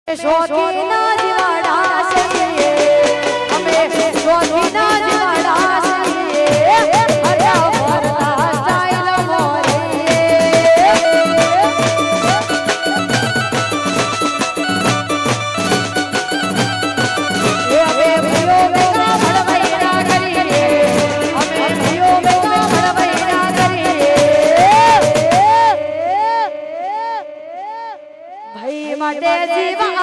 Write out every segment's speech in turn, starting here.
શોખીના જીવાડા સઈએ અમે શોખીના જીવાડા સઈએ હરા ભરતા સ્ટાઇલ મોરીએ અમે ભીઓ બેગા ભળવૈરા કરીએ અમે ભીઓ બેગા ભળવૈરા કરીએ ભાઈ માટે જીવા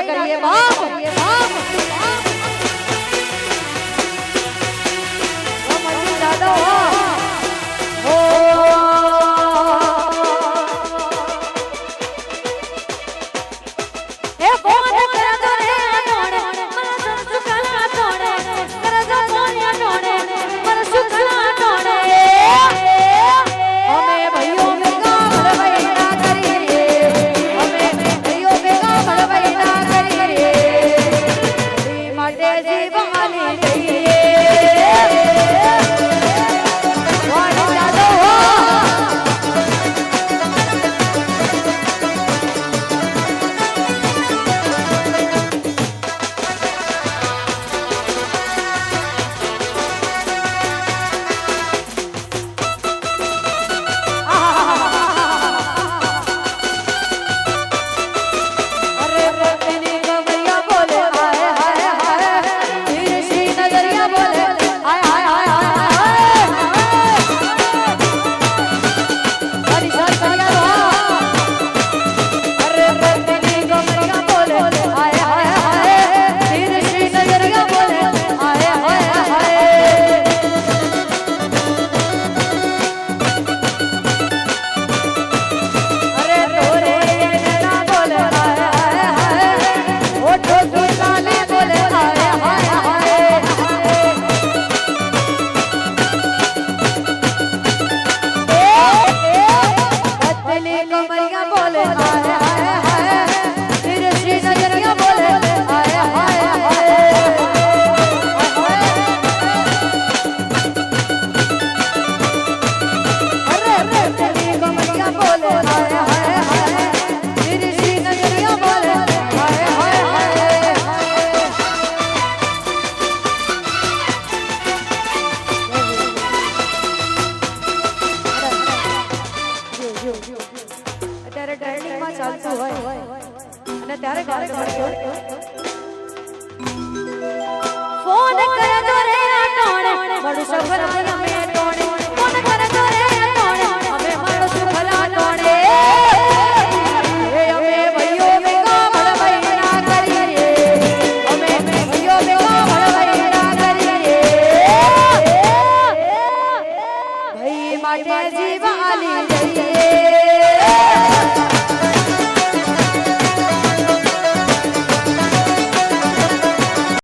करिए बाप दादा हो ए कौन कर दो रे नोड़े मन सुखला तोड़े कर दो मोनिया नोड़े मन सुखला तोड़े हमें भइयो बेगा भड़वैया करिए हमें भइयो बेगा भड़वैया અત્યારે ટ્રેનિંગ માં ચાલતું હોય અને ત્યારે ગાળ કરતો ફોન કરે તો રે ટોણે બડું સફર